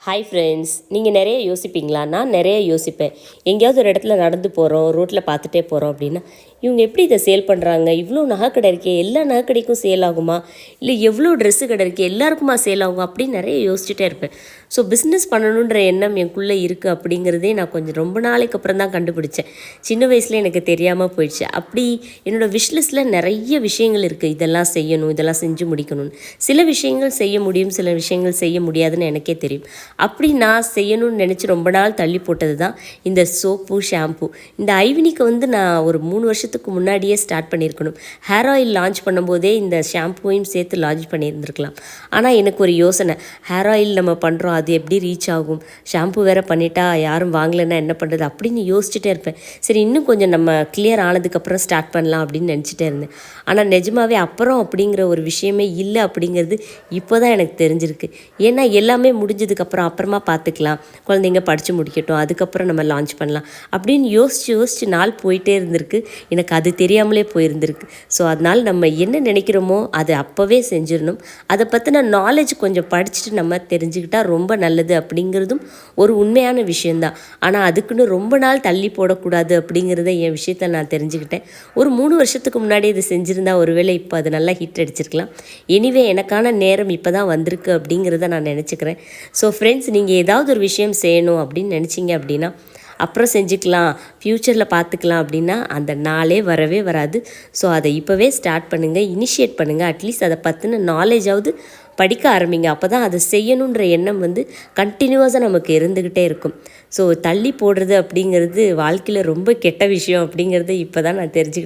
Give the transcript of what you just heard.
Hi friends, நீங்கள் நிறைய யோசிப்பீங்களா? நான் நிறைய யோசிப்பேன். எங்கேயாவது ஒரு இடத்துல நடந்து போகிறோம், ரோட்டில் பார்த்துட்டே போகிறோம் அப்படின்னா, இவங்க எப்படி இதை சேல் பண்ணுறாங்க? இவ்வளோ நகைக்கடை இருக்கே, எல்லா நகைக்கடைக்கும் சேல் ஆகுமா? இல்லை எவ்வளோ ட்ரெஸ்ஸு கடை இருக்கே, எல்லாருக்குமா சேல் ஆகும்? அப்படின்னு நிறைய யோசிச்சுட்டே இருப்பேன். ஸோ பிஸ்னஸ் பண்ணணுன்ற எண்ணம் எனக்குள்ளே இருக்குது அப்படிங்கிறதே நான் கொஞ்சம் ரொம்ப நாளைக்கு அப்புறம் தான் கண்டுபிடிச்சேன். சின்ன வயசில் எனக்கு தெரியாமல் போயிடுச்சு. அப்படி என்னோடய விஷ்லிஸ்ட்டில் நிறைய விஷயங்கள் இருக்குது. இதெல்லாம் செய்யணும், இதெல்லாம் செஞ்சு முடிக்கணும்னு. சில விஷயங்கள் செய்ய முடியும், சில விஷயங்கள் செய்ய முடியாதுன்னு எனக்கே தெரியும். அப்படி நான் செய்யணும்னு நினச்சி ரொம்ப நாள் தள்ளி போட்டது தான் இந்த சோப்பு, ஷாம்பு. இந்த ஐவினிக்கு நான் ஒரு 3 வருஷத்துக்கு முன்னாடியே ஸ்டார்ட் பண்ணியிருக்கணும். ஹேர் ஆயில் லான்ச் பண்ணும்போதே இந்த ஷாம்புவையும் சேர்த்து லான்ச் பண்ணியிருந்துருக்கலாம். ஆனால் எனக்கு ஒரு யோசனை, ஹேர் ஆயில் நம்ம பண்ணுறோம், அது எப்படி ரீச் ஆகும்? ஷாம்பு வேறு பண்ணிட்டா யாரும் வாங்கலைன்னா என்ன பண்ணுறது அப்படின்னு யோசிச்சுட்டே இருப்பேன். சரி, இன்னும் கொஞ்சம் நம்ம கிளியர் ஆனதுக்கப்புறம் ஸ்டார்ட் பண்ணலாம் அப்படின்னு நினச்சிட்டே இருந்தேன். ஆனால் நிஜமாவே அப்புறம் அப்படிங்கிற ஒரு விஷயமே இல்லை அப்படிங்கிறது இப்போ தான் எனக்கு தெரிஞ்சிருக்கு. ஏன்னா எல்லாமே அப்புறமா பார்த்துக்கலாம், குழந்தைங்க படித்து முடிக்கட்டும், அதுக்கப்புறம் நம்ம லான்ச் பண்ணலாம் அப்படின்னு யோசித்து நாள் போயிட்டே இருந்திருக்கு. எனக்கு அது தெரியாமலே போயிருந்திருக்கு. ஸோ அதனால் நம்ம என்ன நினைக்கிறோமோ அதை அப்போவே செஞ்சிடணும். அதை பற்றின நாலேஜ் கொஞ்சம் படிச்சுட்டு நம்ம தெரிஞ்சுக்கிட்டால் ரொம்ப நல்லது அப்படிங்கிறதும் ஒரு உண்மையான விஷயந்தான். ஆனால் அதுக்குன்னு ரொம்ப நாள் தள்ளி போடக்கூடாது அப்படிங்கிறத என் விஷயத்தில் நான் தெரிஞ்சுக்கிட்டேன். ஒரு 3 வருஷத்துக்கு முன்னாடி இது செஞ்சுருந்தா ஒருவேளை இப்போ அது நல்லா ஹிட் அடிச்சிருக்கலாம். எனிவே எனக்கான நேரம் இப்போ தான் வந்திருக்கு அப்படிங்கிறத நான் நினச்சிக்கிறேன். ஸோ ஃப்ரெண்ட்ஸ், நீங்கள் ஏதாவது ஒரு விஷயம் செய்யணும் அப்படின்னு நினச்சிங்க அப்படின்னா, அப்புறம் செஞ்சுக்கலாம், ஃப்யூச்சரில் பார்த்துக்கலாம் அப்படின்னா அந்த நாளே வரவே வராது. ஸோ அதை இப்போவே ஸ்டார்ட் பண்ணுங்கள், இனிஷியேட் பண்ணுங்கள். அட்லீஸ்ட் அதை பற்றின நாலேஜாவது படிக்க ஆரம்பிங்க. அப்போ தான் அதை செய்யணுன்ற எண்ணம் கண்டினியூஸாக நமக்கு இருந்துக்கிட்டே இருக்கும். ஸோ தள்ளி போடுறது அப்படிங்கிறது வாழ்க்கையில் ரொம்ப கெட்ட விஷயம் அப்படிங்கிறது இப்போ தான் நான் தெரிஞ்சுக்கிட்டேன்.